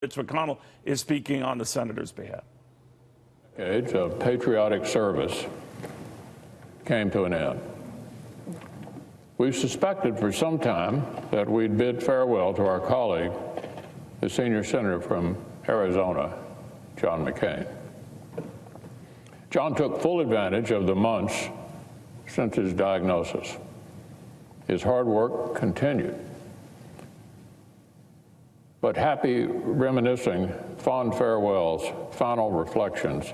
Mitch McConnell is speaking on the senator's behalf. Decades of patriotic service came to an end. We suspected for some time that we'd bid farewell to our colleague, the senior senator from Arizona, John McCain. John took full advantage of the months since his diagnosis. His hard work continued. But happy reminiscing, fond farewells, final reflections,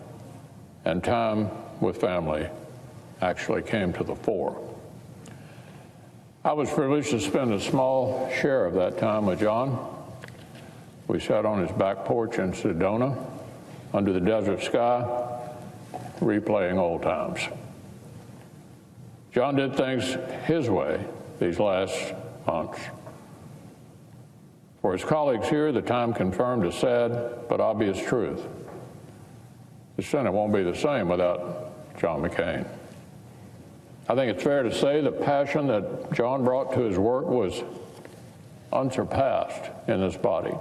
and time with family actually came to the fore. I was privileged to spend a small share of that time with John. We sat on his back porch in Sedona under the desert sky, replaying old times. John did things his way these last months. For his colleagues here, the time confirmed a sad but obvious truth. The Senate won't be the same without John McCain. I think it's fair to say the passion that John brought to his work was unsurpassed in this body.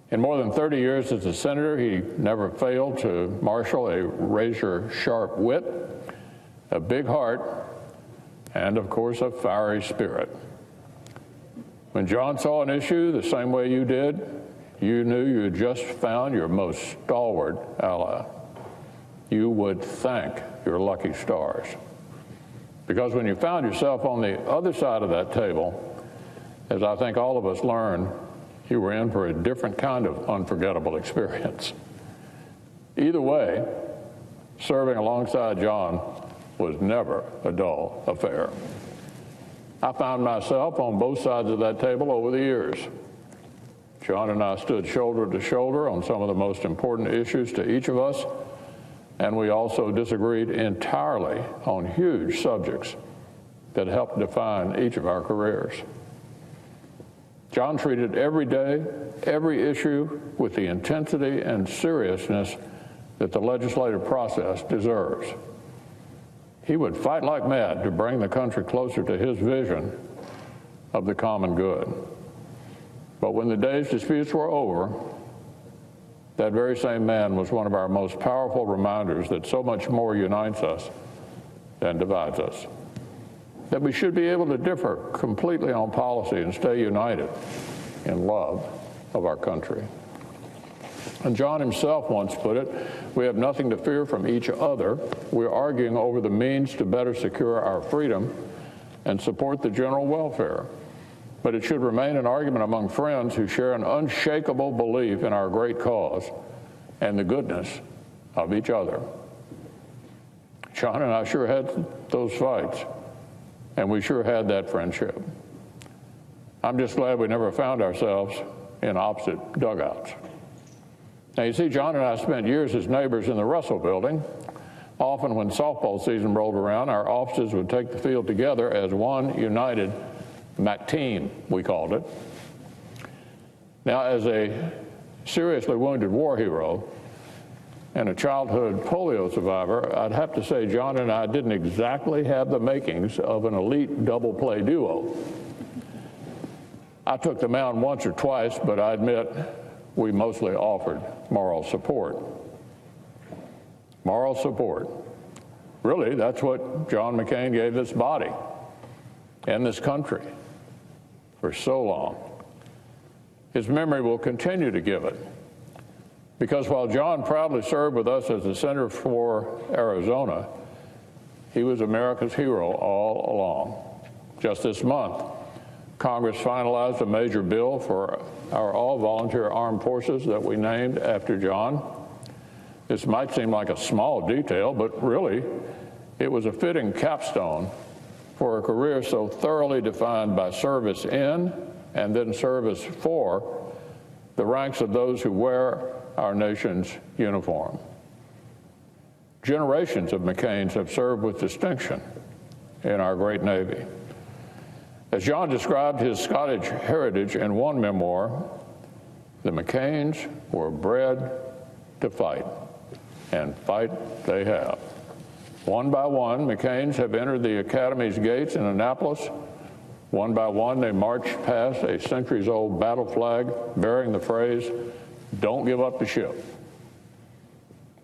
In more than 30 years as a senator, he never failed to marshal a razor-sharp wit, a big heart, and, of course, a fiery spirit. When John saw an issue the same way you did, you knew you had just found your most stalwart ally. You would thank your lucky stars. Because when you found yourself on the other side of that table, as I think all of us learned, you were in for a different kind of unforgettable experience. Either way, serving alongside John was never a dull affair. I found myself on both sides of that table over the years. John and I stood shoulder to shoulder on some of the most important issues to each of us, and we also disagreed entirely on huge subjects that helped define each of our careers. John treated every day, every issue with the intensity and seriousness that the legislative process deserves. He would fight like mad to bring the country closer to his vision of the common good. But when the day's disputes were over, that very same man was one of our most powerful reminders that so much more unites us than divides us. That we should be able to differ completely on policy and stay united in love of our country. And John himself once put it, we have nothing to fear from each other. We're arguing over the means to better secure our freedom and support the general welfare. But it should remain an argument among friends who share an unshakable belief in our great cause and the goodness of each other. John and I sure had those fights, and we sure had that friendship. I'm just glad we never found ourselves in opposite dugouts. Now, you see, John and I spent years as neighbors in the Russell Building. Often when softball season rolled around, our offices would take the field together as one united team, we called it. Now, as a seriously wounded war hero and a childhood polio survivor, I'd have to say John and I didn't exactly have the makings of an elite double-play duo. I took the mound once or twice, but I admit we mostly offered moral support. Moral support. Really, that's what John McCain gave this body and this country for so long. His memory will continue to give it. Because while John proudly served with us as the senator for Arizona, he was America's hero all along. Just this month, Congress finalized a major bill for our all-volunteer armed forces that we named after John. This might seem like a small detail, but really, it was a fitting capstone for a career so thoroughly defined by service in and then service for the ranks of those who wear our nation's uniform. Generations of McCains have served with distinction in our great Navy. As John described his Scottish heritage in one memoir, the McCains were bred to fight, and fight they have. One by one, McCains have entered the Academy's gates in Annapolis, One by one, they marched past a centuries-old battle flag bearing the phrase, "Don't give up the ship."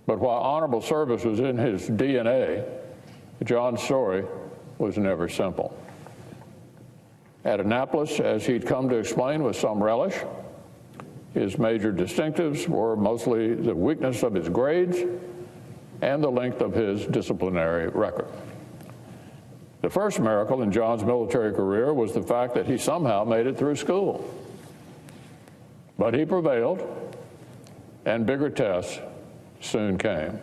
But while honorable service was in his DNA, John's story was never simple. At Annapolis, as he'd come to explain with some relish, his major distinctives were mostly the weakness of his grades and the length of his disciplinary record. The first miracle in John's military career was the fact that he somehow made it through school. But he prevailed, and bigger tests soon came.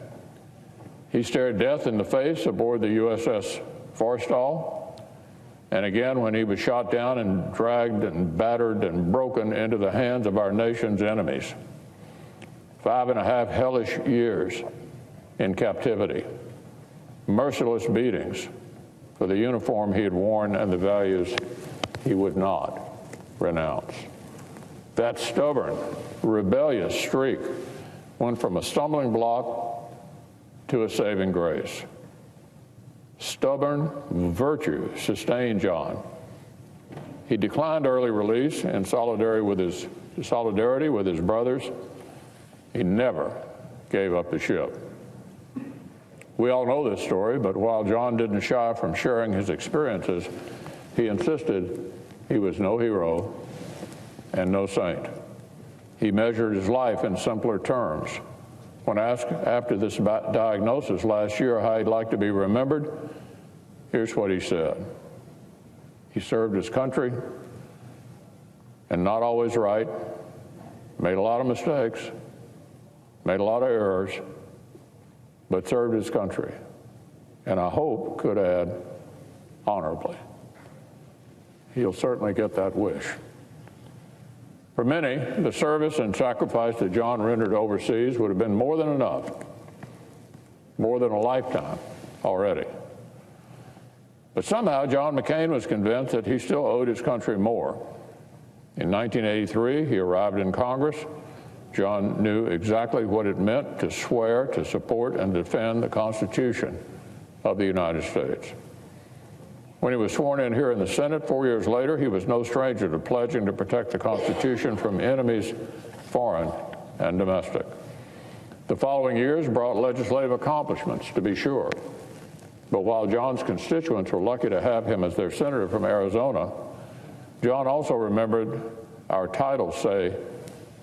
He stared death in the face aboard the USS Forrestal, and again when he was shot down and dragged and battered and broken into the hands of our nation's enemies. 5.5 hellish years in captivity, merciless beatings for the uniform he had worn and the values he would not renounce. That stubborn, rebellious streak went from a stumbling block to a saving grace. Stubborn virtue sustained John. He declined early release in solidarity with his brothers. He never gave up the ship. We all know this story, but while John didn't shy from sharing his experiences, he insisted he was no hero and no saint. He measured his life in simpler terms. When asked after this diagnosis last year how he'd like to be remembered, here's what he said. He served his country, and not always right, made a lot of mistakes, made a lot of errors, but served his country, and I hope could add honorably. He'll certainly get that wish. For many, the service and sacrifice that John rendered overseas would have been more than enough, more than a lifetime already. But somehow John McCain was convinced that he still owed his country more. In 1983, he arrived in Congress. John knew exactly what it meant to swear to support and defend the Constitution of the United States. When he was sworn in here in the Senate 4 years later, he was no stranger to pledging to protect the Constitution from enemies, foreign and domestic. The following years brought legislative accomplishments, to be sure. But while John's constituents were lucky to have him as their senator from Arizona, John also remembered our titles say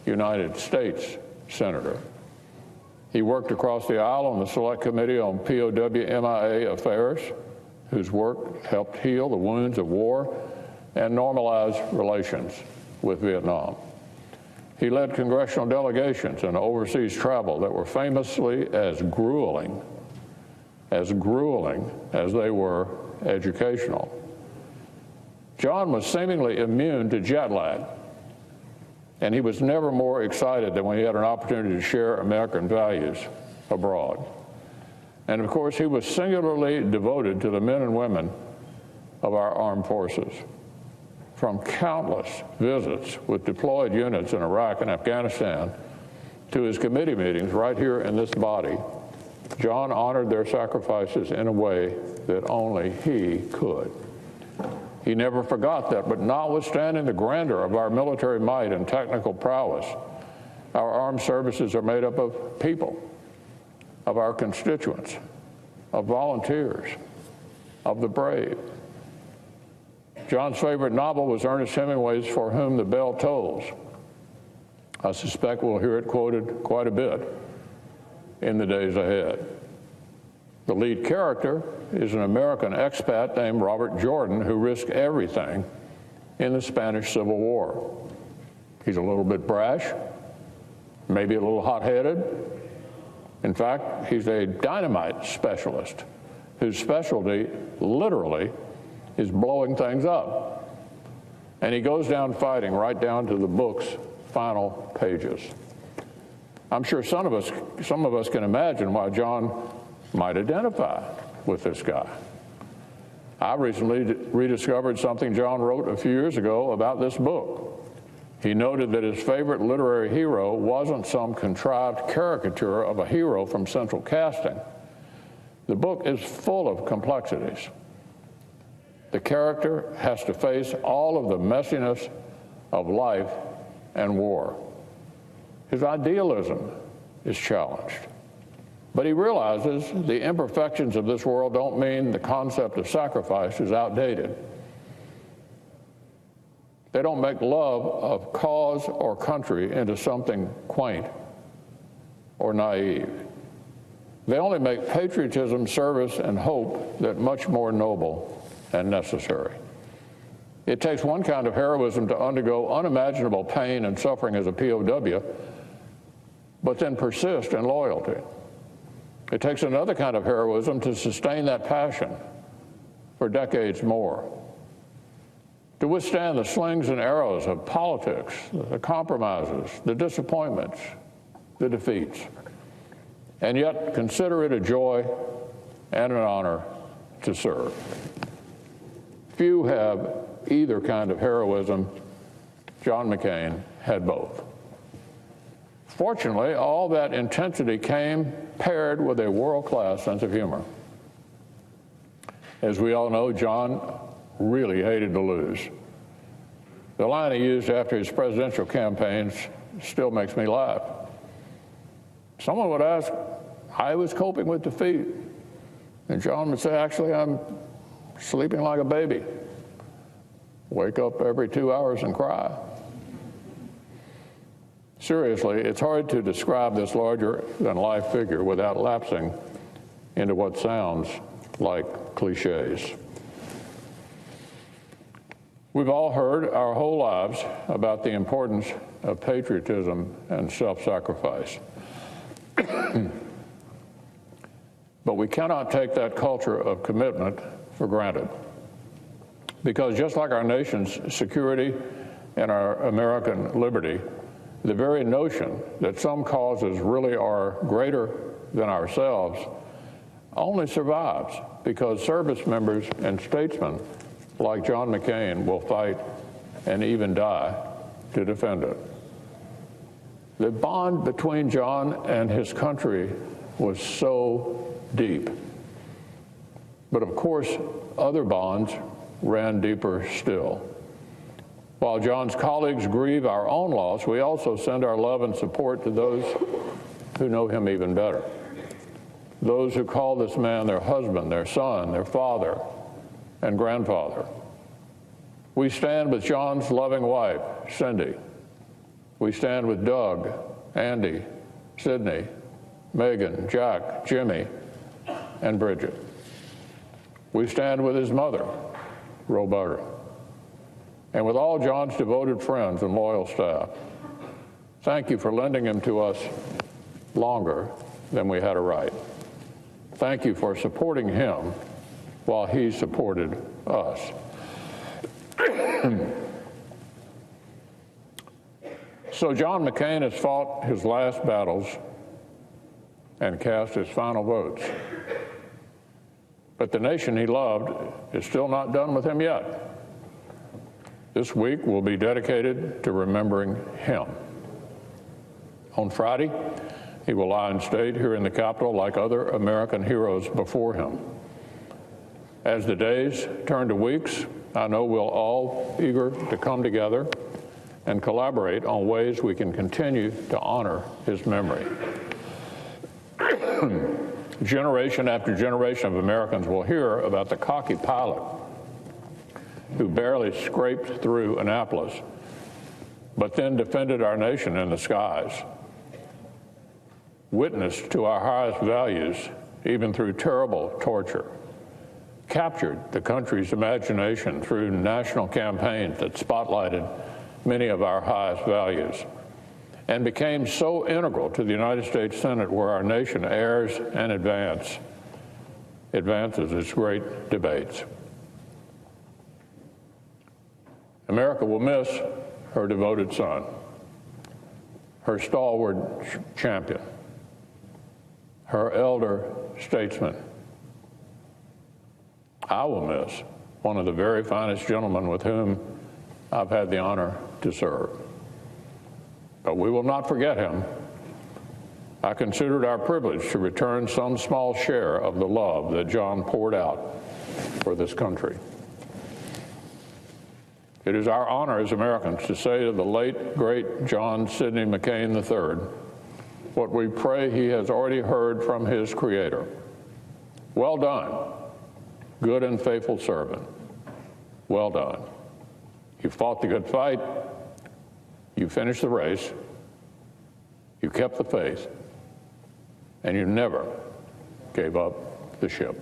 United States Senator. He worked across the aisle on the Select Committee on POW/MIA Affairs, whose work helped heal the wounds of war and normalize relations with Vietnam. He led congressional delegations and overseas travel that were famously as grueling as they were educational. John was seemingly immune to jet lag, and he was never more excited than when he had an opportunity to share American values abroad. And of course, he was singularly devoted to the men and women of our armed forces. From countless visits with deployed units in Iraq and Afghanistan to his committee meetings right here in this body, John honored their sacrifices in a way that only he could. He never forgot that, but notwithstanding the grandeur of our military might and technical prowess, our armed services are made up of people, of our constituents, of volunteers, of the brave. John's favorite novel was Ernest Hemingway's For Whom the Bell Tolls. I suspect we'll hear it quoted quite a bit in the days ahead. The lead character is an American expat named Robert Jordan who risked everything in the Spanish Civil War. He's a little bit brash, maybe a little hot-headed. In fact, he's a dynamite specialist whose specialty, literally, is blowing things up. And he goes down fighting right down to the book's final pages. I'm sure some of us can imagine why John might identify with this guy. I recently rediscovered something John wrote a few years ago about this book. He noted that his favorite literary hero wasn't some contrived caricature of a hero from Central Casting. The book is full of complexities. The character has to face all of the messiness of life and war. His idealism is challenged. But he realizes the imperfections of this world don't mean the concept of sacrifice is outdated. They don't make love of cause or country into something quaint or naive. They only make patriotism, service, and hope that much more noble and necessary. It takes one kind of heroism to undergo unimaginable pain and suffering as a POW, but then persist in loyalty. It takes another kind of heroism to sustain that passion for decades more, to withstand the slings and arrows of politics, the compromises, the disappointments, the defeats, and yet consider it a joy and an honor to serve. Few have either kind of heroism. John McCain had both. Fortunately, all that intensity came paired with a world-class sense of humor. As we all know, John really hated to lose. The line he used after his presidential campaigns still makes me laugh. Someone would ask, I was coping with defeat. And John would say, actually, I'm sleeping like a baby. Wake up every 2 hours and cry. Seriously, it's hard to describe this larger-than-life figure without lapsing into what sounds like cliches. We've all heard our whole lives about the importance of patriotism and self-sacrifice. But we cannot take that culture of commitment for granted. Because just like our nation's security and our American liberty, the very notion that some causes really are greater than ourselves only survives because service members and statesmen like John McCain will fight and even die to defend it. The bond between John and his country was so deep. But of course, other bonds ran deeper still. While John's colleagues grieve our own loss, we also send our love and support to those who know him even better. Those who call this man their husband, their son, their father, and grandfather. We stand with John's loving wife, Cindy. We stand with Doug, Andy, Sydney, Megan, Jack, Jimmy, and Bridget. We stand with his mother, Roberta, and with all John's devoted friends and loyal staff. Thank you for lending him to us longer than we had a right. Thank you for supporting him while he supported us. So John McCain has fought his last battles and cast his final votes. But the nation he loved is still not done with him yet. This week will be dedicated to remembering him. On Friday, he will lie in state here in the Capitol like other American heroes before him. As the days turn to weeks, I know we'll all eager to come together and collaborate on ways we can continue to honor his memory. Generation after generation of Americans will hear about the cocky pilot who barely scraped through Annapolis, but then defended our nation in the skies, witnessed to our highest values even through terrible torture, captured the country's imagination through national campaigns that spotlighted many of our highest values, and became so integral to the United States Senate, where our nation airs and advances its great debates. America will miss her devoted son, her stalwart champion, her elder statesman. I will miss one of the very finest gentlemen with whom I've had the honor to serve. But we will not forget him. I consider it our privilege to return some small share of the love that John poured out for this country. It is our honor as Americans to say to the late, great John Sidney McCain III what we pray he has already heard from his Creator. Well done, good and faithful servant. Well done. You fought the good fight. You finished the race. You kept the faith. And you never gave up the ship.